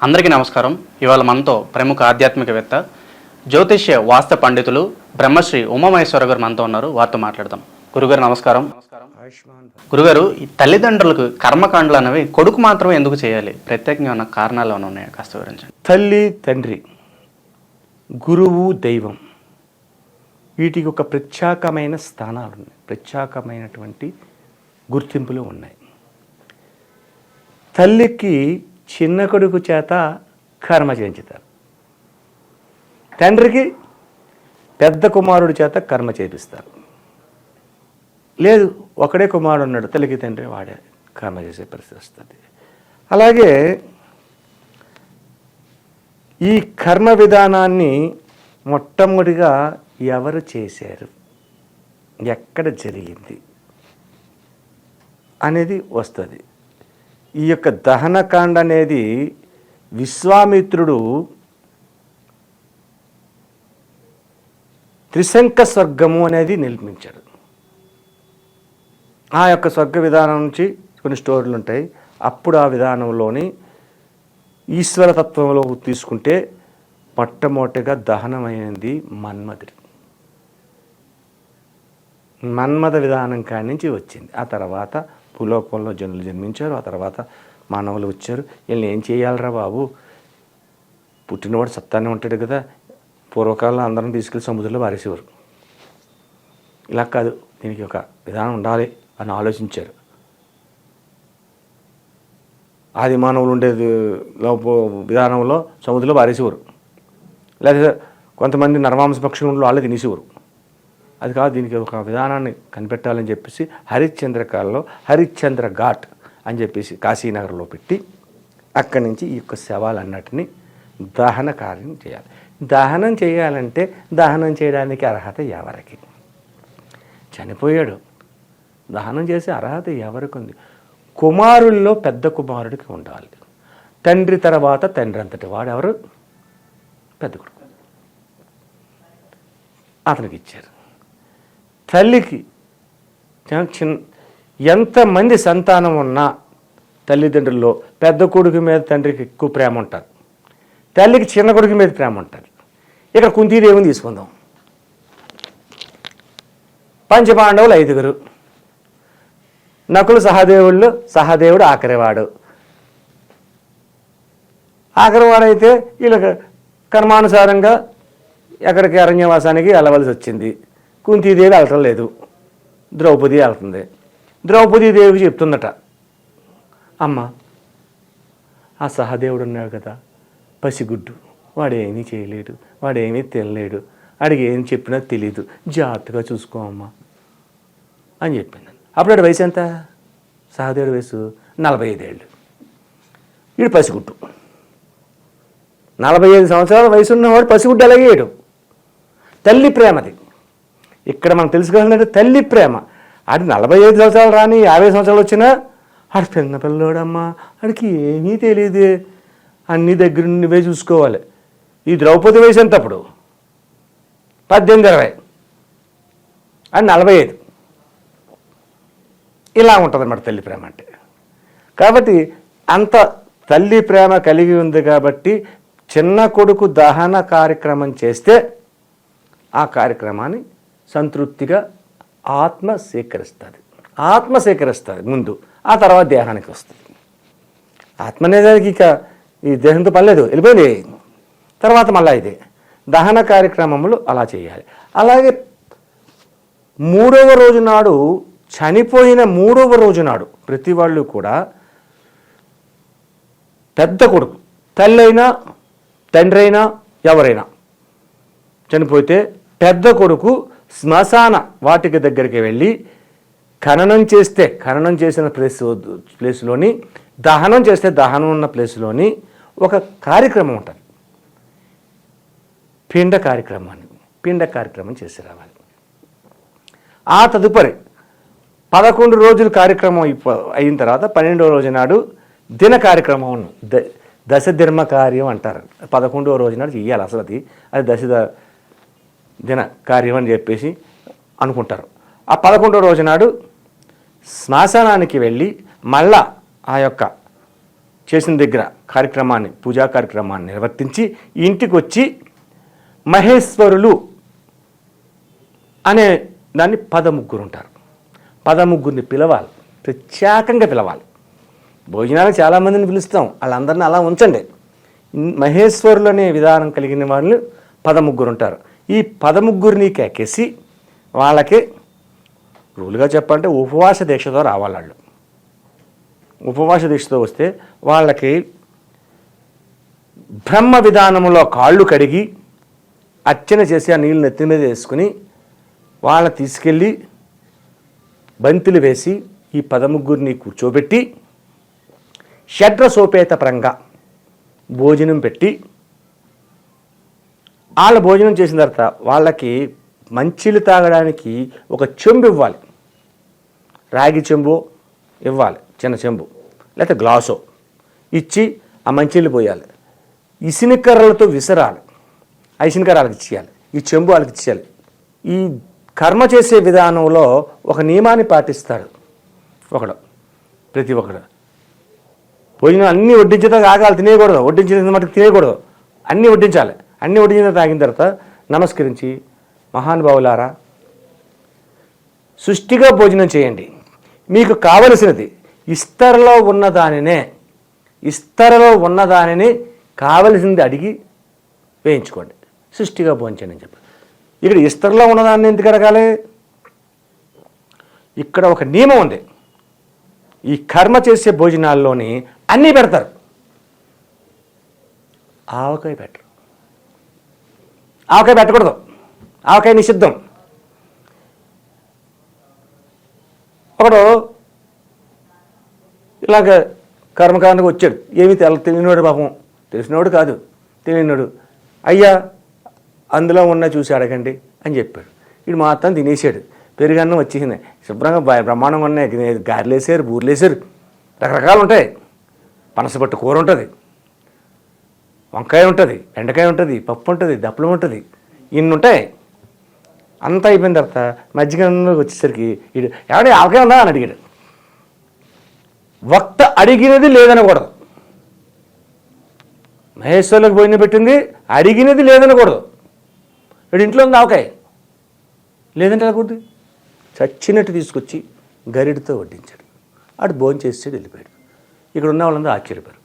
అందరికీ నమస్కారం. ఇవాళ మనతో ప్రముఖ ఆధ్యాత్మికవేత్త జ్యోతిష్య వాస్తు పండితులు బ్రహ్మశ్రీ ఉమామహేశ్వర గారు మనతో ఉన్నారు. వారితో మాట్లాడదాం. గురుగారు నమస్కారం. గురుగారు, ఈ తల్లిదండ్రులకు కర్మకాండలు అనేవి కొడుకు మాత్రమే ఎందుకు చేయాలి? ప్రత్యేకంగా ఉన్న కారణాలు ఏమైనా ఉన్నాయా? కాస్త వివరించండి. తల్లి, తండ్రి, గురువు, దైవం, వీటికి ఒక ప్రత్యేకమైన స్థానాలు ఉన్నాయి, ప్రత్యేకమైనటువంటి గుర్తింపులు ఉన్నాయి. తల్లికి చిన్న కొడుకు చేత కర్మ చేయించుతారు, తండ్రికి పెద్ద కుమారుడి చేత కర్మ చేపిస్తారు. లేదు, ఒకడే కుమారుడు ఉన్నాడు, తల్లికి తండ్రి వాడే కర్మ చేసే పరిస్థితి వస్తుంది. అలాగే ఈ కర్మ విధానాన్ని మొట్టమొదటిగా ఎవరు చేశారు, ఎక్కడ జరిగింది అనేది వస్తుంది. ఈ యొక్క దహనకాండ అనేది విశ్వామిత్రుడు త్రిశంక స్వర్గము అనేది నిర్మించాడు. ఆ యొక్క స్వర్గ విధానం నుంచి కొన్ని స్టోరీలు ఉంటాయి. అప్పుడు ఆ విధానంలోని ఈశ్వరతత్వంలో తీసుకుంటే మొట్టమొదటిగా దహనమైనది మన్మధుడు. మన్మథ విధానం కాడి నుంచి వచ్చింది. ఆ తర్వాత భూలోకంలో జనులు జన్మించారు, ఆ తర్వాత మానవులు వచ్చారు. వీళ్ళని ఏం చేయాలరా బాబు, పుట్టినవాడు సత్తానే ఉంటాడు కదా. పూర్వకాలంలో అందరం తీసుకెళ్ళి సముద్రంలో పారేసేవారు. ఇలా కాదు, దీనికి ఒక విధానం ఉండాలి అని ఆలోచించారు. ఆది మానవులు ఉండేది విధానంలో సముద్రంలో పారేసేవారు, లేదా కొంతమంది నరమాంస పక్షులు వాళ్ళే తినేసేవారు. అది కాదు, దీనికి ఒక విధానాన్ని కనిపెట్టాలని చెప్పేసి హరిశ్చంద్ర కాలంలో హరిశ్చంద్ర ఘాట్ అని చెప్పేసి కాశీనగర్లో పెట్టి అక్కడి నుంచి ఈ యొక్క శవాలన్నిటినీ దహన కార్యం చేయాలి. దహనం చేయాలంటే దహనం చేయడానికి అర్హత ఎవరికి? చనిపోయాడు, దహనం చేసే అర్హత ఎవరికి ఉంది? కుమారుల్లో పెద్ద కుమారుడికి ఉండాలి. తండ్రి తర్వాత తండ్రి అంతటి వాడు ఎవరు? పెద్ద కొడుకు. అతనికి ఇచ్చారు. తల్లికి ఎంతమంది సంతానం ఉన్నా తల్లిదండ్రుల్లో పెద్ద కొడుకు మీద తండ్రికి ఎక్కువ ప్రేమ ఉంటుంది, తల్లికి చిన్న కొడుకు మీద ప్రేమ ఉంటుంది. ఇక్కడ కుంతీదేవిని తీసుకుందాం. పంచపాండవులు 5, నకులు సహదేవుళ్ళు, సహదేవుడు ఆఖరివాడు. ఆఖరివాడైతే వీళ్ళకి కర్మానుసారంగా ఎక్కడికి అరణ్యవాసానికి వెళ్ళవలసి వచ్చింది. కుంతీదేవి వెళ్ళటం లేదు, ద్రౌపది వెళ్తుంది. ద్రౌపదీదేవి చెప్తుందట, అమ్మ ఆ సహదేవుడు ఉన్నాడు కదా, పసిగుడ్డు, వాడేమీ చేయలేడు, వాడేమీ తినలేడు, వాడికి ఏం చెప్పినా తెలీదు, జాగ్రత్తగా చూసుకో అమ్మా అని చెప్పింది. అప్పుడు వయసు ఎంత? సహదేవుడి వయసు 45 ఏళ్ళు. వీడు పసిగుడ్డు. 45 సంవత్సరాల వయసు ఉన్నవాడు పసిగుడ్డు అలాగేయడు. తల్లి ప్రేమది ఇక్కడ మనం తెలుసుకోవాలంటే తల్లి ప్రేమ. అది 45 సంవత్సరాలు రాని 50 సంవత్సరాలు వచ్చినా ఆడు చిన్న పిల్లోడమ్మా, ఆడికి ఏమీ తెలియదు, అన్ని దగ్గర నువ్వే చూసుకోవాలి. ఈ ద్రౌపది వయసు ఎంత అప్పుడు? 18-20, అది 45. ఇలా ఉంటుంది అన్నమాట తల్లి ప్రేమ అంటే. కాబట్టి అంత తల్లి ప్రేమ కలిగి ఉంది కాబట్టి చిన్న కొడుకు దహన కార్యక్రమం చేస్తే ఆ కార్యక్రమాన్ని సంతృప్తిగా ఆత్మ సేకరిస్తుంది ముందు, ఆ తర్వాత దేహానికి వస్తుంది. ఆత్మ అనేదానికి ఇక ఈ దేహంతో పనిలేదు, వెళ్ళిపోయింది. తర్వాత మళ్ళీ ఇదే దహన కార్యక్రమములు అలా చేయాలి. అలాగే 3వ రోజు నాడు, చనిపోయిన 3వ రోజు నాడు ప్రతి వాళ్ళు కూడా పెద్ద కొడుకు, తల్లి అయినా తండ్రి అయినా ఎవరైనా చనిపోతే పెద్ద కొడుకు శ్మశాన వాటిక దగ్గరికి వెళ్ళి ఖననం చేసిన ప్లేస్లోని దహనం చేస్తే దహనం ఉన్న ప్లేస్లోని ఒక కార్యక్రమం ఉంటుంది, పిండ కార్యక్రమం చేసి రావాలి. ఆ తదుపరి 11 రోజుల కార్యక్రమం అయిన తర్వాత 12వ రోజు నాడు దిన కార్యక్రమం, దశధర్మ కార్యం అంటారు. 11వ రోజు నాడు చెయ్యాలి. అసలు అది దశ దిన కార్యం అని చెప్పేసి అనుకుంటారు. ఆ 11వ రోజు నాడు శ్మశానానికి వెళ్ళి మళ్ళా ఆ యొక్క చేసిన దగ్గర పూజా కార్యక్రమాన్ని నిర్వర్తించి ఇంటికి వచ్చి మహేశ్వరులు అనే దాన్ని 13 ఉంటారు. 13 పిలవాలి, ప్రత్యేకంగా పిలవాలి. భోజనాలకు చాలామందిని పిలుస్తాం, వాళ్ళందరినీ అలా ఉంచండి. మహేశ్వరులు అనే విధానం కలిగిన వాళ్ళు 13 ఉంటారు. ఈ 13ని కేకేసి వాళ్ళకి రూలుగా చెప్పాలంటే ఉపవాస దీక్షతో రావాలి. వాళ్ళు ఉపవాస దీక్షతో వస్తే వాళ్ళకి బ్రహ్మ విధానంలో కాళ్ళు కడిగి అర్చన చేసి ఆ నీళ్ళు నెత్తి మీద వేసుకుని వాళ్ళని తీసుకెళ్ళి బంతులు వేసి ఈ 13ని కూర్చోబెట్టి షడ్రసోపేతపరంగా భోజనం పెట్టి వాళ్ళ భోజనం చేసిన తర్వాత వాళ్ళకి మంచిలు తాగడానికి ఒక చెంబు ఇవ్వాలి. రాగి చెంబు ఇవ్వాలి, చిన్న చెంబు లేకపోతే గ్లాసో ఇచ్చి ఆ మంచిళ్ళు పోయాలి. ఇసినికర్రలతో విసరాలి, ఆ ఇసినికర్ర వాళ్ళకి ఇచ్చేయాలి, ఈ చెంబు వాళ్ళకి ఇచ్చేయాలి. ఈ కర్మ చేసే విధానంలో ఒక నియమాన్ని పాటిస్తాడు ఒకడు, ప్రతి ఒక్కడు. భోజనం అన్నీ వడ్డించేదా ఆగాలి, తినేయకూడదు, వడ్డించిన మటుకు తినేయకూడదు, అన్నీ వడ్డించాలి. అన్నీ వడ్డించిన తాగిన తర్వాత నమస్కరించి మహానుభావులారా సృష్టిగా భోజనం చేయండి, మీకు కావలసినది ఇస్తరలో ఉన్నదానినే కావలసింది అడిగి వేయించుకోండి, సృష్టిగా భోంచండి అని చెప్పి. ఇక్కడ ఇస్తరలో ఉన్నదాన్ని ఎందుకు అడగాలి? ఇక్కడ ఒక నియమం ఉంది. ఈ కర్మ చేసే భోజనాల్లోని అన్నీ పెడతారు, ఆవకాయ పెట్టరు. ఆవకాయ పెట్టకూడదు, ఆవకాయ నిషిద్ధం. ఒకడు ఇలాగ కర్మకాండకు వచ్చాడు, ఏమీ తెలియనివాడు, పాపం తెలిసినవాడు కాదు, తెలియనివాడు. అయ్యా అందులో ఉన్న చూసి అడగండి అని చెప్పాడు. వీడు మాత్రం తినేసాడు. పెరుగన్నం వచ్చేసింది, శుభ్రంగా బ్రహ్మాండంగా ఉన్నాయి, గారెలు వేసారు, బూరెలు వేసారు, రకరకాలు ఉంటాయి. పనసపట్టు కూర ఉంటుంది, వంకాయ ఉంటుంది, బెండకాయ ఉంటుంది, పప్పు ఉంటుంది, దప్పలం ఉంటుంది, ఇన్ని ఉంటాయి. అంతా అయిపోయిన తర్వాత మధ్యకాలంలోకి వచ్చేసరికి వీడు ఎవడే ఆవకాయ ఉందా అని అడిగాడు. వక్త అడిగినది లేదనకూడదు, మహేశ్వరులకు భోజనం పెట్టింది అడిగినది లేదనకూడదు. వీడు ఇంట్లో ఉంది ఆవకాయ లేదంటే అనకూడదు. చచ్చినట్టు తీసుకొచ్చి గరిడితో వడ్డించాడు. అటు భోజనం చేసాడు, వెళ్ళిపోయాడు. ఇక్కడ ఉన్న వాళ్ళందరూ ఆశ్చర్యపోయారు.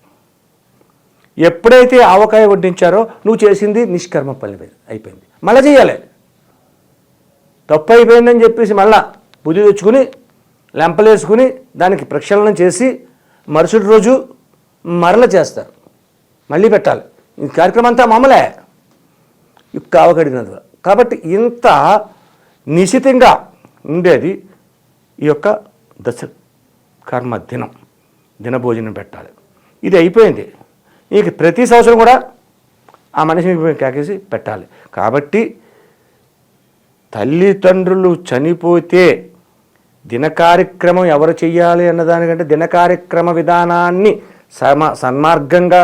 ఎప్పుడైతే ఆవకాయ వడ్డించారో నువ్వు చేసింది నిష్కర్మ పని అయిపోయింది, మళ్ళీ చేయాలి. తప్పు అయిపోయిందని చెప్పేసి మళ్ళా బుద్ధి తెచ్చుకుని లెంపలేసుకుని దానికి ప్రక్షాళన చేసి మరుసటి రోజు మరల చేస్తారు, మళ్ళీ పెట్టాలి. ఈ కార్యక్రమం అంతా మామూలే ఆవకడినది. కాబట్టి ఇంత నిశితంగా ఉండేది ఈ యొక్క దశ కర్మ దినభోజనం పెట్టాలి. ఇది అయిపోయింది. ఇక ప్రతి సంవత్సరం కూడా ఆ మనిషిని కాకేసి పెట్టాలి. కాబట్టి తల్లిదండ్రులు చనిపోతే దిన కార్యక్రమం ఎవరు చెయ్యాలి అన్నదానికంటే దిన కార్యక్రమ విధానాన్ని సన్మార్గంగా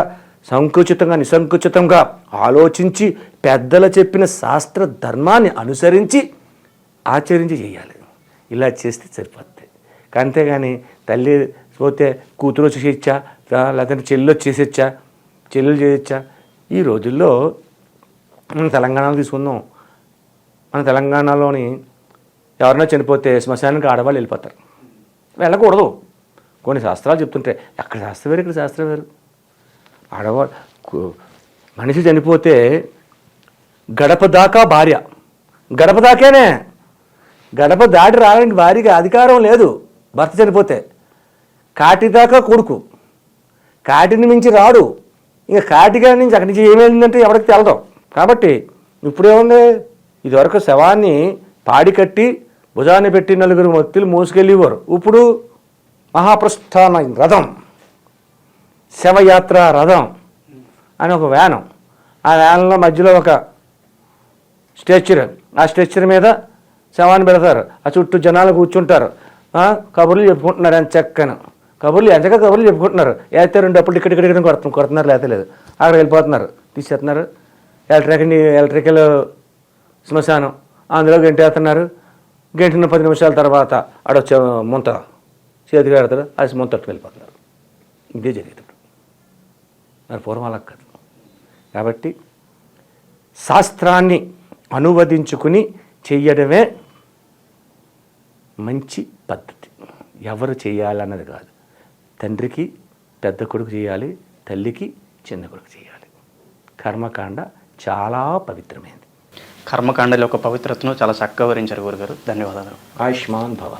సంకుచితంగా నిసంకుచితంగా ఆలోచించి పెద్దలు చెప్పిన శాస్త్ర ధర్మాన్ని అనుసరించి ఆచరించి చేయాలి. ఇలా చేస్తే సరిపోతుంది. అంతేగాని తల్లి పోతే కూతురు వచ్చి చేయొచ్చా, లేదంటే చెల్లి వచ్చి చేసేచ్చా, చెల్లెలు చేయొచ్చా? ఈ రోజుల్లో మనం తెలంగాణలో తీసుకుందాం. మన తెలంగాణలోని ఎవరైనా చనిపోతే శ్మశానానికి ఆడవాళ్ళు వెళ్ళిపోతారు, వెళ్ళకూడదు. కొన్ని శాస్త్రాలు చెప్తుంటే అక్కడ శాస్త్రం వేరు, ఇక్కడ శాస్త్రం వేరు. ఆడవాళ్ళు మనిషి చనిపోతే గడప దాకా భార్య, గడప దాకేనే, గడప దాటి రావడానికి భార్యకి అధికారం లేదు. భర్త చనిపోతే కాటి దాకా కొడుకు, కాటిని మించి రాడు. ఇంకా కాటిగా నుంచి అక్కడి నుంచి ఏమైందంటే ఎవరికి తెలదు. కాబట్టి ఇప్పుడేముంది, ఇదివరకు శవాన్ని పాడి కట్టి భుజాన్ని పెట్టి 4 వ్యక్తులు మోసుకెళ్ళేవారు. ఇప్పుడు మహాప్రస్థాన రథం, శవయాత్ర రథం అని ఒక వ్యానం, ఆ వ్యాన్లో మధ్యలో ఒక స్ట్రెచ్చర్, ఆ స్ట్రెచ్చర్ మీద శవాన్ని పెడతారు, ఆ చుట్టూ జనాలు కూర్చుంటారు, కబుర్లు చెప్పుకుంటున్నారు. ఎంచక్కన కబుర్లు చెప్పుకుంటున్నారు. అయితే 2 అప్పుడు ఇక్కడ కొడుతున్నారు, లేకపోతే లేదు, అక్కడ వెళ్ళిపోతున్నారు, తీసేస్తున్నారు. ఎలక్ట్రికల్ శ్మశానం, అందులో గంటేస్తున్నారు. గంటిన 10 నిమిషాల తర్వాత ఆడొచ్చే ముంత చేతికి పెడతారు, అది ముంతట్టు వెళ్ళిపోతున్నారు. ఇదే జరిగేది. మరి పూర్వం అలా కాదు. కాబట్టి శాస్త్రాన్ని అనువదించుకుని చెయ్యడమే మంచి పద్ధతి. ఎవరు చేయాలన్నది కాదు. తండ్రికి పెద్ద కొడుకు చేయాలి, తల్లికి చిన్న కొడుకు చేయాలి. కర్మకాండ చాలా పవిత్రమైనది. కర్మకాండలో ఒక పవిత్రతను చాలా చక్కగా వివరించారు గురుగారు. ధన్యవాదాలు. ఆయుష్మాన్ భవ.